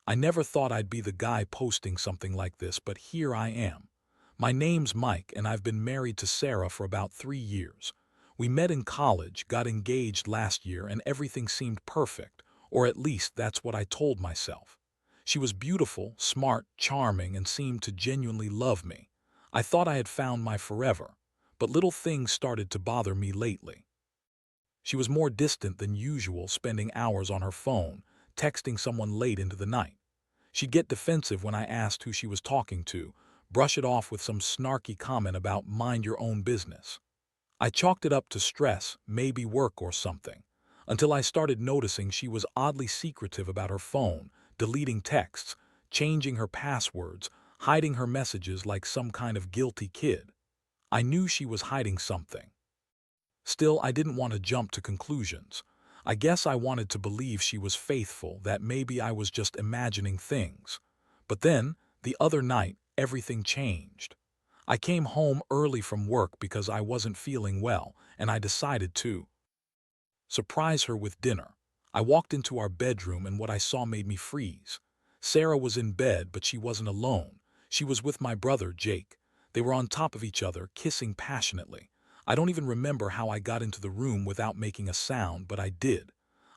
I never thought I'd be the guy posting something like this, but here I am. My name's Mike, and I've been married to Sarah for about 3 years. We met in college, got engaged last year, and everything seemed perfect, or at least that's what I told myself. She was beautiful, smart, charming, and seemed to genuinely love me. I thought I had found my forever, but little things started to bother me lately. She was more distant than usual, spending hours on her phone, texting someone late into the night. She'd get defensive when I asked who she was talking to, brush it off with some snarky comment about mind your own business. I chalked it up to stress, maybe work or something, until I started noticing she was oddly secretive about her phone, deleting texts, changing her passwords, hiding her messages like some kind of guilty kid. I knew she was hiding something. Still, I didn't want to jump to conclusions. I guess I wanted to believe she was faithful, that maybe I was just imagining things. But then, the other night, everything changed. I came home early from work because I wasn't feeling well, and I decided to surprise her with dinner. I walked into our bedroom, and what I saw made me freeze. Sarah was in bed, but she wasn't alone. She was with my brother, Jake. They were on top of each other, kissing passionately. I don't even remember how I got into the room without making a sound, but I did.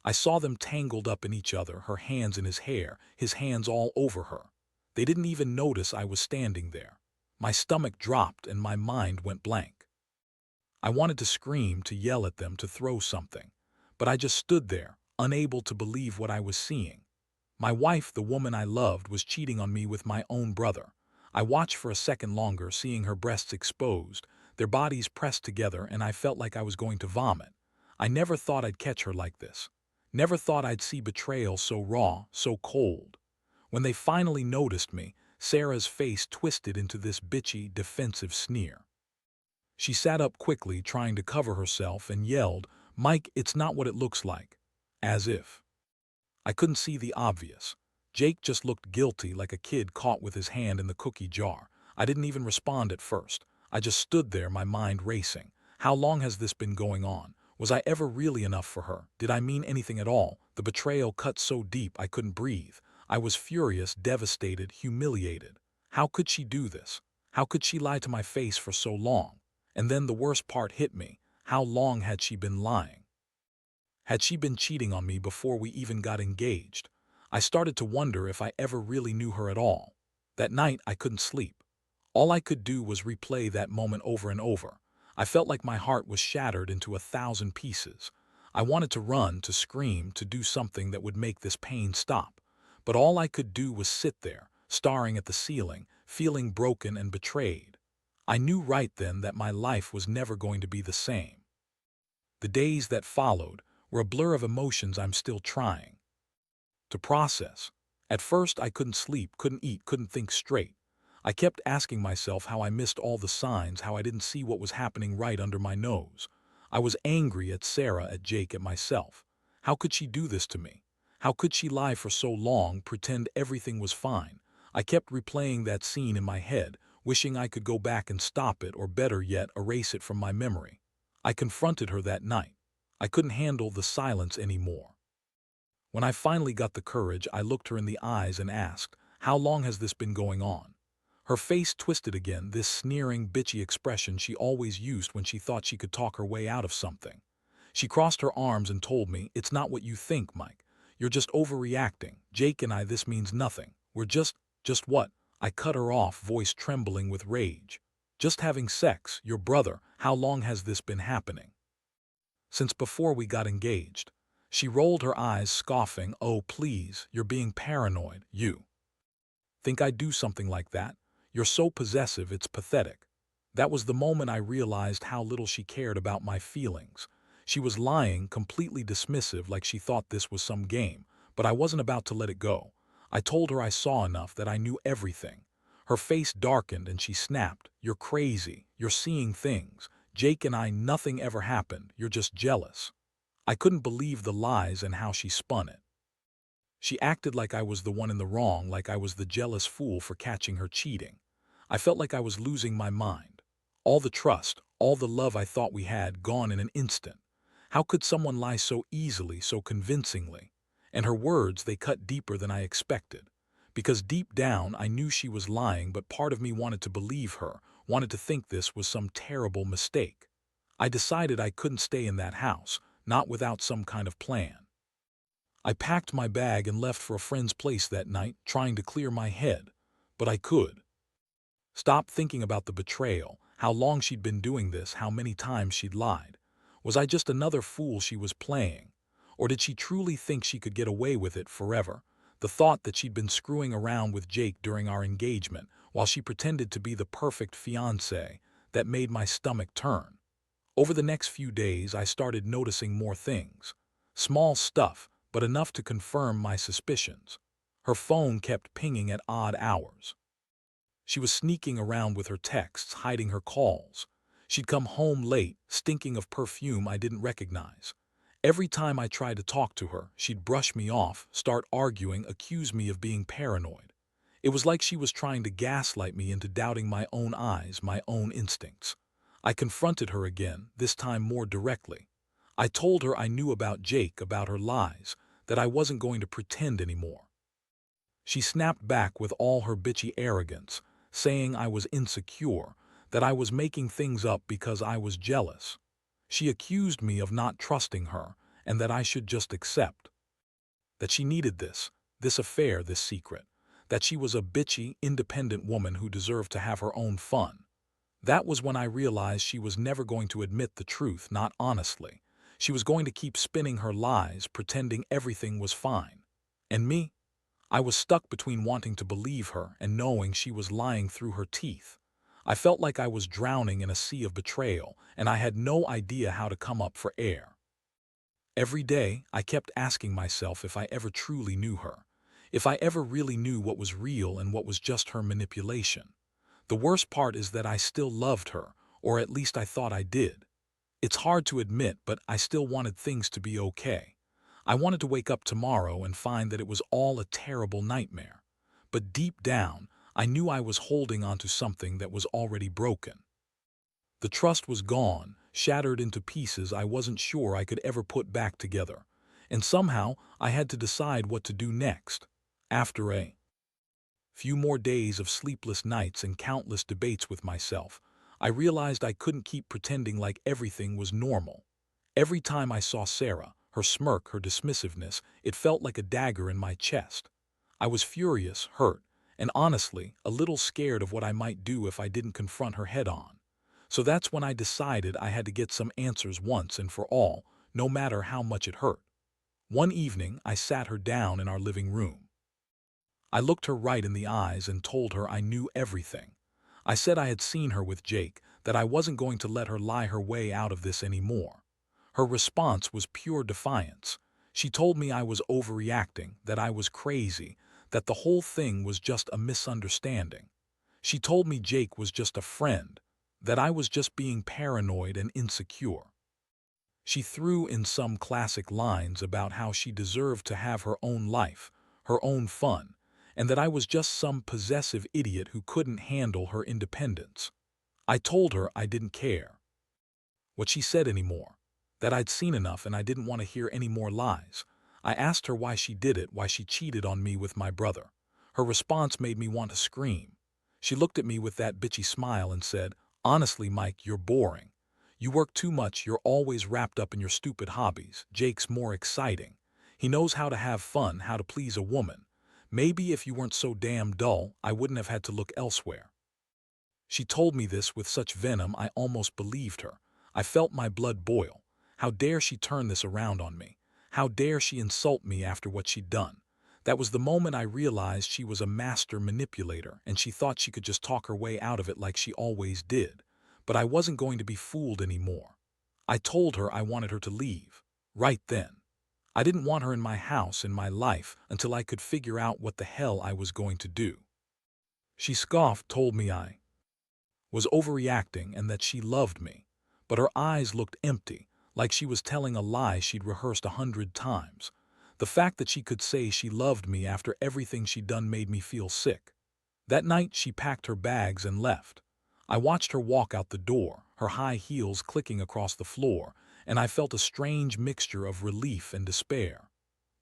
I saw them tangled up in each other, her hands in his hair, his hands all over her. They didn't even notice I was standing there. My stomach dropped and my mind went blank. I wanted to scream, to yell at them, to throw something. But I just stood there, unable to believe what I was seeing. My wife, the woman I loved, was cheating on me with my own brother. I watched for a second longer, seeing her breasts exposed, their bodies pressed together, and I felt like I was going to vomit. I never thought I'd catch her like this. Never thought I'd see betrayal so raw, so cold. When they finally noticed me, Sarah's face twisted into this bitchy, defensive sneer. She sat up quickly, trying to cover herself, and yelled, "Mike, it's not what it looks like." As if. I couldn't see the obvious. Jake just looked guilty, like a kid caught with his hand in the cookie jar. I didn't even respond at first. I just stood there, my mind racing. How long has this been going on? Was I ever really enough for her? Did I mean anything at all? The betrayal cut so deep I couldn't breathe. I was furious, devastated, humiliated. How could she do this? How could she lie to my face for so long? And then the worst part hit me. How long had she been lying? Had she been cheating on me before we even got engaged? I started to wonder if I ever really knew her at all. That night, I couldn't sleep. All I could do was replay that moment over and over. I felt like my heart was shattered into 1,000 pieces. I wanted to run, to scream, to do something that would make this pain stop. But all I could do was sit there, staring at the ceiling, feeling broken and betrayed. I knew right then that my life was never going to be the same. The days that followed were a blur of emotions I'm still trying to process. At first, I couldn't sleep, couldn't eat, couldn't think straight. I kept asking myself how I missed all the signs, how I didn't see what was happening right under my nose. I was angry at Sarah, at Jake, at myself. How could she do this to me? How could she lie for so long, pretend everything was fine? I kept replaying that scene in my head, wishing I could go back and stop it, or better yet, erase it from my memory. I confronted her that night. I couldn't handle the silence anymore. When I finally got the courage, I looked her in the eyes and asked, "How long has this been going on?" Her face twisted again, this sneering, bitchy expression she always used when she thought she could talk her way out of something. She crossed her arms and told me, "It's not what you think, Mike. You're just overreacting. Jake and I, this means nothing. We're just what?" I cut her off, voice trembling with rage. "Just having sex, your brother. How long has this been happening?" "Since before we got engaged." She rolled her eyes, scoffing, "Oh, please, you're being paranoid. You think I'd do something like that? You're so possessive, it's pathetic." That was the moment I realized how little she cared about my feelings. She was lying, completely dismissive, like she thought this was some game, but I wasn't about to let it go. I told her I saw enough, that I knew everything. Her face darkened and she snapped, "You're crazy. You're seeing things. Jake and I, nothing ever happened. You're just jealous." I couldn't believe the lies and how she spun it. She acted like I was the one in the wrong, like I was the jealous fool for catching her cheating. I felt like I was losing my mind. All the trust, all the love I thought we had, gone in an instant. How could someone lie so easily, so convincingly? And her words, they cut deeper than I expected. because deep down I knew she was lying, but part of me wanted to believe her, wanted to think this was some terrible mistake. I decided I couldn't stay in that house, not without some kind of plan. I packed my bag and left for a friend's place that night, trying to clear my head. But I could. Stop thinking about the betrayal, how long she'd been doing this, how many times she'd lied. Was I just another fool she was playing? Or did she truly think she could get away with it forever? The thought that she'd been screwing around with Jake during our engagement, while she pretended to be the perfect fiancé, that made my stomach turn. Over the next few days, I started noticing more things. Small stuff, but enough to confirm my suspicions. Her phone kept pinging at odd hours. She was sneaking around with her texts, hiding her calls. She'd come home late, stinking of perfume I didn't recognize. Every time I tried to talk to her, she'd brush me off, start arguing, accuse me of being paranoid. It was like she was trying to gaslight me into doubting my own eyes, my own instincts. I confronted her again, this time more directly. I told her I knew about Jake, about her lies, that I wasn't going to pretend anymore. She snapped back with all her bitchy arrogance, saying I was insecure, that I was making things up because I was jealous. She accused me of not trusting her, and that I should just accept. That she needed this affair, this secret. That she was a bitchy, independent woman who deserved to have her own fun. That was when I realized she was never going to admit the truth, not honestly. She was going to keep spinning her lies, pretending everything was fine. And me? I was stuck between wanting to believe her and knowing she was lying through her teeth. I felt like I was drowning in a sea of betrayal, and I had no idea how to come up for air. Every day, I kept asking myself if I ever truly knew her, if I ever really knew what was real and what was just her manipulation. The worst part is that I still loved her, or at least I thought I did. It's hard to admit, but I still wanted things to be okay. I wanted to wake up tomorrow and find that it was all a terrible nightmare. But deep down, I knew I was holding onto something that was already broken. The trust was gone, shattered into pieces I wasn't sure I could ever put back together. And somehow, I had to decide what to do next. After a few more days of sleepless nights and countless debates with myself, I realized I couldn't keep pretending like everything was normal. Every time I saw Sarah, her smirk, her dismissiveness, it felt like a dagger in my chest. I was furious, hurt, and honestly, a little scared of what I might do if I didn't confront her head-on. So that's when I decided I had to get some answers once and for all, no matter how much it hurt. One evening, I sat her down in our living room. I looked her right in the eyes and told her I knew everything. I said I had seen her with Jake, that I wasn't going to let her lie her way out of this anymore. Her response was pure defiance. She told me I was overreacting, that I was crazy, that the whole thing was just a misunderstanding. She told me Jake was just a friend, that I was just being paranoid and insecure. She threw in some classic lines about how she deserved to have her own life, her own fun, and that I was just some possessive idiot who couldn't handle her independence. I told her I didn't care what she said anymore, that I'd seen enough and I didn't want to hear any more lies. I asked her why she did it, why she cheated on me with my brother. Her response made me want to scream. She looked at me with that bitchy smile and said, "Honestly, Mike, you're boring. You work too much, you're always wrapped up in your stupid hobbies. Jake's more exciting. He knows how to have fun, how to please a woman. Maybe if you weren't so damn dull, I wouldn't have had to look elsewhere." She told me this with such venom I almost believed her. I felt my blood boil. How dare she turn this around on me? How dare she insult me after what she'd done? That was the moment I realized she was a master manipulator, and she thought she could just talk her way out of it like she always did. But I wasn't going to be fooled anymore. I told her I wanted her to leave. Right then. I didn't want her in my house, in my life, until I could figure out what the hell I was going to do. She scoffed, told me I was overreacting and that she loved me. But her eyes looked empty, like she was telling a lie she'd rehearsed 100 times. The fact that she could say she loved me after everything she'd done made me feel sick. That night, she packed her bags and left. I watched her walk out the door, her high heels clicking across the floor, and I felt a strange mixture of relief and despair.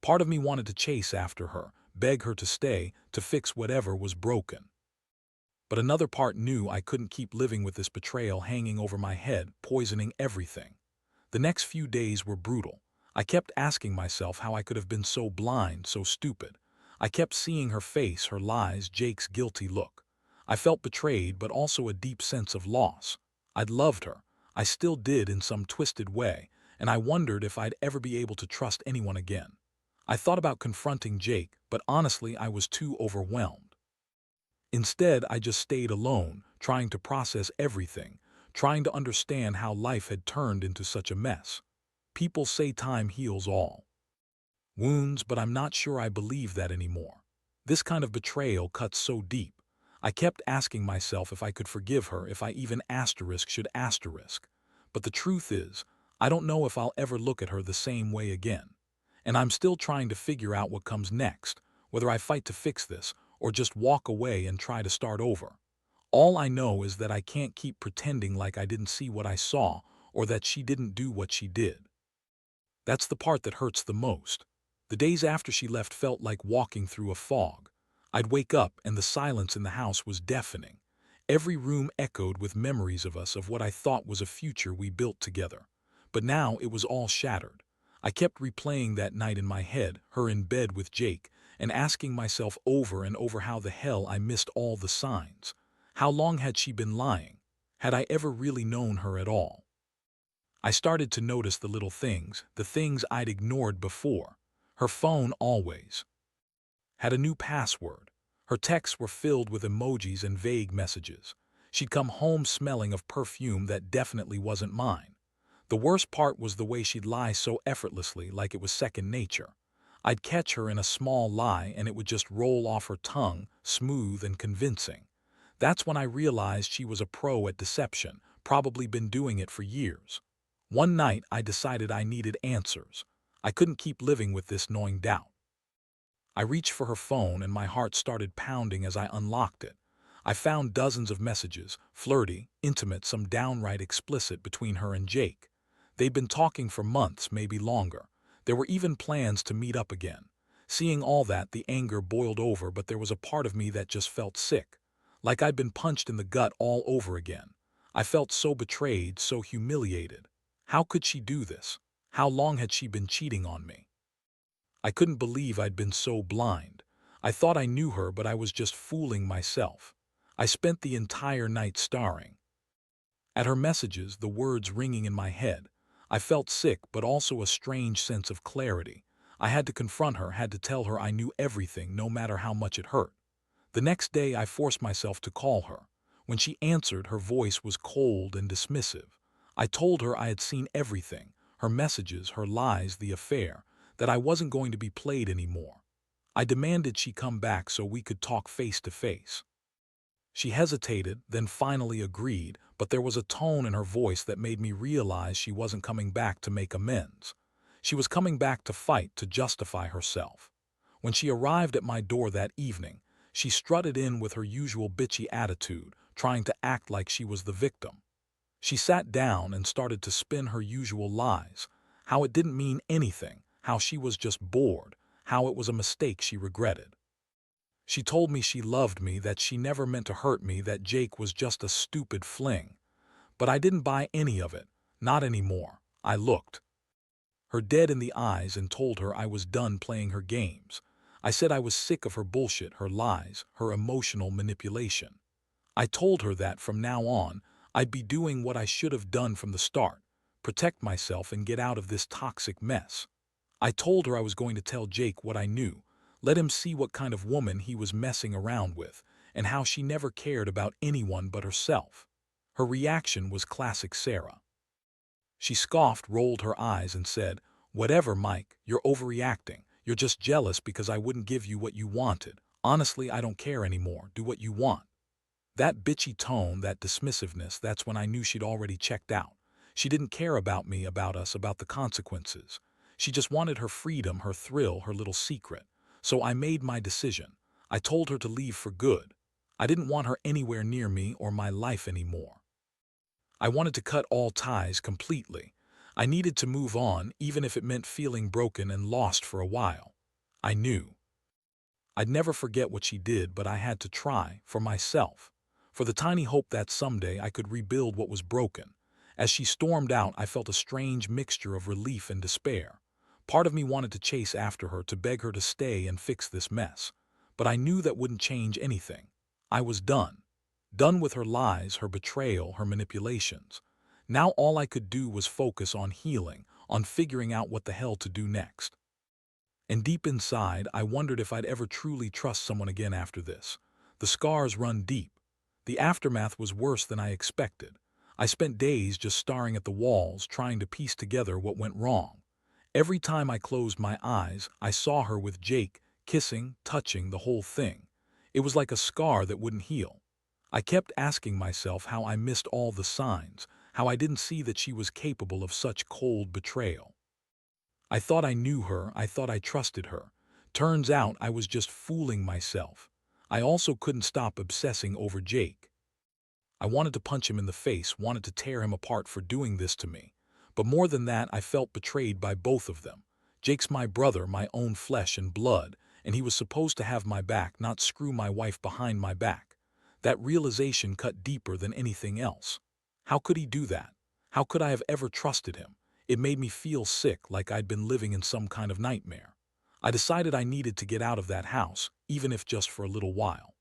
Part of me wanted to chase after her, beg her to stay, to fix whatever was broken. But another part knew I couldn't keep living with this betrayal hanging over my head, poisoning everything. The next few days were brutal. I kept asking myself how I could have been so blind, so stupid. I kept seeing her face, her lies, Jake's guilty look. I felt betrayed, but also a deep sense of loss. I'd loved her. I still did in some twisted way, and I wondered if I'd ever be able to trust anyone again. I thought about confronting Jake, but honestly I was too overwhelmed. Instead, I just stayed alone, trying to process everything, trying to understand how life had turned into such a mess. People say time heals all wounds, but I'm not sure I believe that anymore. This kind of betrayal cuts so deep. I kept asking myself if I could forgive her, if I even should asterisk. But the truth is, I don't know if I'll ever look at her the same way again. And I'm still trying to figure out what comes next, whether I fight to fix this or just walk away and try to start over. All I know is that I can't keep pretending like I didn't see what I saw or that she didn't do what she did. That's the part that hurts the most. The days after she left felt like walking through a fog. I'd wake up and the silence in the house was deafening. Every room echoed with memories of us, of what I thought was a future we built together. But now it was all shattered. I kept replaying that night in my head, her in bed with Jake, and asking myself over and over how the hell I missed all the signs. How long had she been lying? Had I ever really known her at all? I started to notice the little things, the things I'd ignored before. Her phone always had a new password. Her texts were filled with emojis and vague messages. She'd come home smelling of perfume that definitely wasn't mine. The worst part was the way she'd lie so effortlessly, like it was second nature. I'd catch her in a small lie and it would just roll off her tongue, smooth and convincing. That's when I realized she was a pro at deception, probably been doing it for years. One night I decided I needed answers. I couldn't keep living with this gnawing doubt. I reached for her phone and my heart started pounding as I unlocked it. I found dozens of messages, flirty, intimate, some downright explicit, between her and Jake. They'd been talking for months, maybe longer. There were even plans to meet up again. Seeing all that, the anger boiled over, but there was a part of me that just felt sick. Like I'd been punched in the gut all over again. I felt so betrayed, so humiliated. How could she do this? How long had she been cheating on me? I couldn't believe I'd been so blind. I thought I knew her, but I was just fooling myself. I spent the entire night staring at her messages, the words ringing in my head. I felt sick, but also a strange sense of clarity. I had to confront her, had to tell her I knew everything, no matter how much it hurt. The next day I forced myself to call her. When she answered, her voice was cold and dismissive. I told her I had seen everything, her messages, her lies, the affair, that I wasn't going to be played anymore. I demanded she come back so we could talk face to face. She hesitated, then finally agreed, but there was a tone in her voice that made me realize she wasn't coming back to make amends. She was coming back to fight, to justify herself. When she arrived at my door that evening, she strutted in with her usual bitchy attitude, trying to act like she was the victim. She sat down and started to spin her usual lies, how it didn't mean anything, how she was just bored, how it was a mistake she regretted. She told me she loved me, that she never meant to hurt me, that Jake was just a stupid fling. But I didn't buy any of it, not anymore. I looked her dead in the eyes and told her I was done playing her games. I said I was sick of her bullshit, her lies, her emotional manipulation. I told her that from now on, I'd be doing what I should have done from the start, protect myself and get out of this toxic mess. I told her I was going to tell Jake what I knew, let him see what kind of woman he was messing around with, and how she never cared about anyone but herself. Her reaction was classic Sarah. She scoffed, rolled her eyes, and said, "Whatever, Mike, you're overreacting. You're just jealous because I wouldn't give you what you wanted. Honestly, I don't care anymore. Do what you want." That bitchy tone, that dismissiveness, that's when I knew she'd already checked out. She didn't care about me, about us, about the consequences. She just wanted her freedom, her thrill, her little secret. So I made my decision. I told her to leave for good. I didn't want her anywhere near me or my life anymore. I wanted to cut all ties completely. I needed to move on, even if it meant feeling broken and lost for a while. I knew I'd never forget what she did, but I had to try, for myself, for the tiny hope that someday I could rebuild what was broken. As she stormed out, I felt a strange mixture of relief and despair. Part of me wanted to chase after her, to beg her to stay and fix this mess. But I knew that wouldn't change anything. I was done. Done with her lies, her betrayal, her manipulations. Now all I could do was focus on healing, on figuring out what the hell to do next. And deep inside, I wondered if I'd ever truly trust someone again after this. The scars run deep. The aftermath was worse than I expected. I spent days just staring at the walls, trying to piece together what went wrong. Every time I closed my eyes, I saw her with Jake, kissing, touching, the whole thing. It was like a scar that wouldn't heal. I kept asking myself how I missed all the signs, how I didn't see that she was capable of such cold betrayal. I thought I knew her, I thought I trusted her. Turns out I was just fooling myself. I also couldn't stop obsessing over Jake. I wanted to punch him in the face, wanted to tear him apart for doing this to me. But more than that, I felt betrayed by both of them. Jake's my brother, my own flesh and blood, and he was supposed to have my back, not screw my wife behind my back. That realization cut deeper than anything else. How could he do that? How could I have ever trusted him? It made me feel sick, like I'd been living in some kind of nightmare. I decided I needed to get out of that house, even if just for a little while.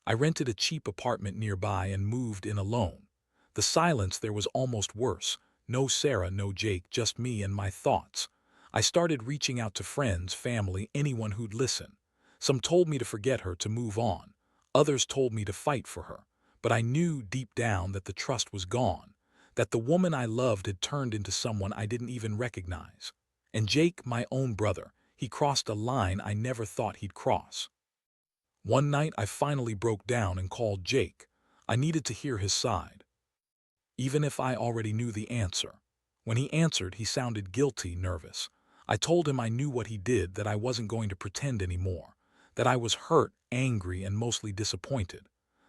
I rented a cheap apartment nearby and moved in alone. The silence there was almost worse. No Sarah, no Jake, just me and my thoughts. I started reaching out to friends, family, anyone who'd listen. Some told me to forget her, to move on. Others told me to fight for her. But I knew deep down that the trust was gone, that the woman I loved had turned into someone I didn't even recognize. And Jake, my own brother, he crossed a line I never thought he'd cross. One night I finally broke down and called Jake. I needed to hear his side, even if I already knew the answer. When he answered, he sounded guilty, nervous. I told him I knew what he did, that I wasn't going to pretend anymore, that I was hurt, angry, and mostly disappointed.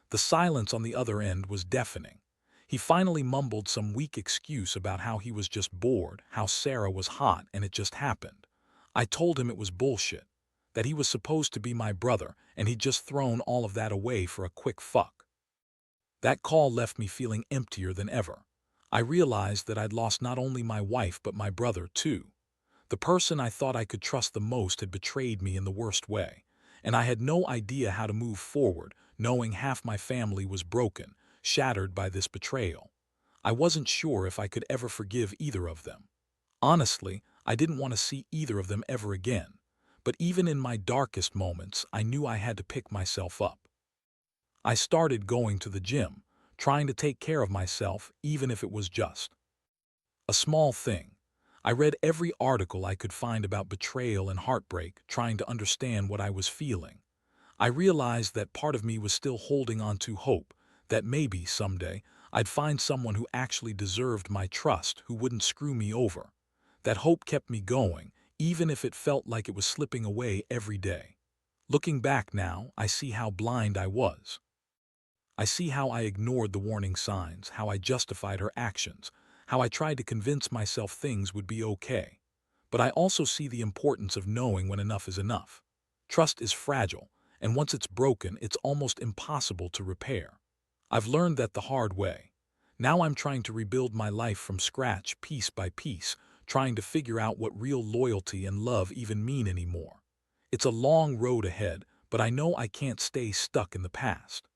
The silence on the other end was deafening. He finally mumbled some weak excuse about how he was just bored, how Sarah was hot and it just happened. I told him it was bullshit, that he was supposed to be my brother and he'd just thrown all of that away for a quick fuck. That call left me feeling emptier than ever. I realized that I'd lost not only my wife but my brother too. The person I thought I could trust the most had betrayed me in the worst way, and I had no idea how to move forward, knowing half my family was broken, shattered by this betrayal. I wasn't sure if I could ever forgive either of them. Honestly, I didn't want to see either of them ever again. But even in my darkest moments, I knew I had to pick myself up. I started going to the gym, trying to take care of myself, even if it was just a small thing. I read every article I could find about betrayal and heartbreak, trying to understand what I was feeling. I realized that part of me was still holding on to hope, that maybe someday I'd find someone who actually deserved my trust, who wouldn't screw me over. That hope kept me going, even if it felt like it was slipping away every day. Looking back now, I see how blind I was. I see how I ignored the warning signs, how I justified her actions, how I tried to convince myself things would be okay. But I also see the importance of knowing when enough is enough. Trust is fragile, and once it's broken, it's almost impossible to repair. I've learned that the hard way. Now I'm trying to rebuild my life from scratch, piece by piece, trying to figure out what real loyalty and love even mean anymore. It's a long road ahead, but I know I can't stay stuck in the past.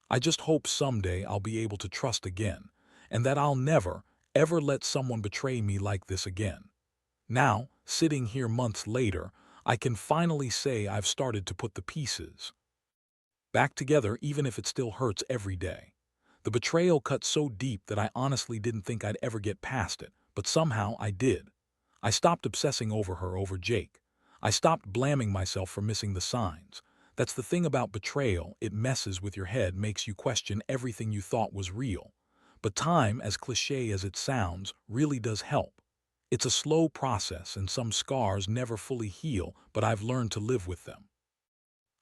I just hope someday I'll be able to trust again, and that I'll never, ever let someone betray me like this again. Now, sitting here months later, I can finally say I've started to put the pieces back together, even if it still hurts every day. The betrayal cut so deep that I honestly didn't think I'd ever get past it, but somehow I did. I stopped obsessing over her, over Jake. I stopped blaming myself for missing the signs. That's the thing about betrayal, it messes with your head, makes you question everything you thought was real. But time, as cliché as it sounds, really does help. It's a slow process, and some scars never fully heal, but I've learned to live with them.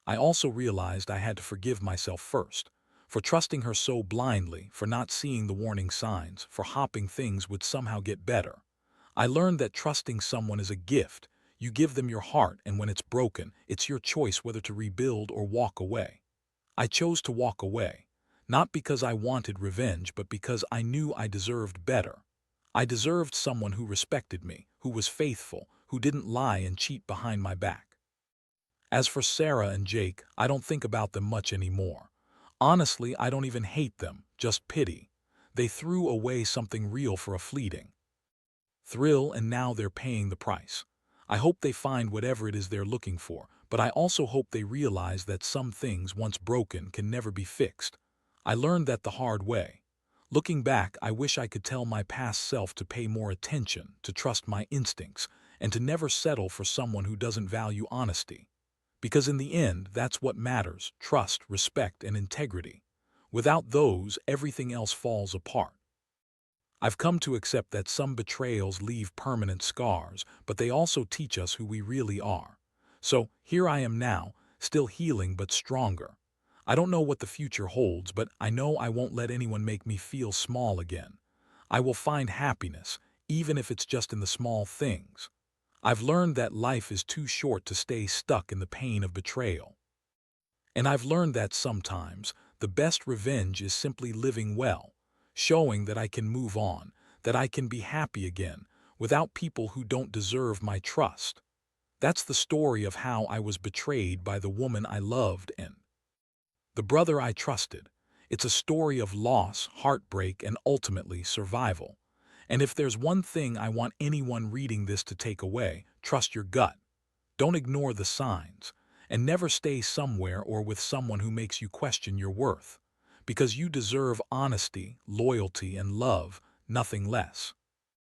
I also realized I had to forgive myself first, for trusting her so blindly, for not seeing the warning signs, for hoping things would somehow get better. I learned that trusting someone is a gift. You give them your heart, and when it's broken, it's your choice whether to rebuild or walk away. I chose to walk away, not because I wanted revenge, but because I knew I deserved better. I deserved someone who respected me, who was faithful, who didn't lie and cheat behind my back. As for Sarah and Jake, I don't think about them much anymore. Honestly, I don't even hate them, just pity. They threw away something real for a fleeting thrill, and now they're paying the price. I hope they find whatever it is they're looking for, but I also hope they realize that some things, once broken, can never be fixed. I learned that the hard way. Looking back, I wish I could tell my past self to pay more attention, to trust my instincts, and to never settle for someone who doesn't value honesty. Because in the end, that's what matters: trust, respect, and integrity. Without those, everything else falls apart. I've come to accept that some betrayals leave permanent scars, but they also teach us who we really are. So, here I am now, still healing but stronger. I don't know what the future holds, but I know I won't let anyone make me feel small again. I will find happiness, even if it's just in the small things. I've learned that life is too short to stay stuck in the pain of betrayal. And I've learned that sometimes the best revenge is simply living well, showing that I can move on, that I can be happy again, without people who don't deserve my trust. That's the story of how I was betrayed by the woman I loved and the brother I trusted. It's a story of loss, heartbreak, and ultimately survival. And if there's one thing I want anyone reading this to take away, trust your gut. Don't ignore the signs, and never stay somewhere or with someone who makes you question your worth. Because you deserve honesty, loyalty, and love, nothing less.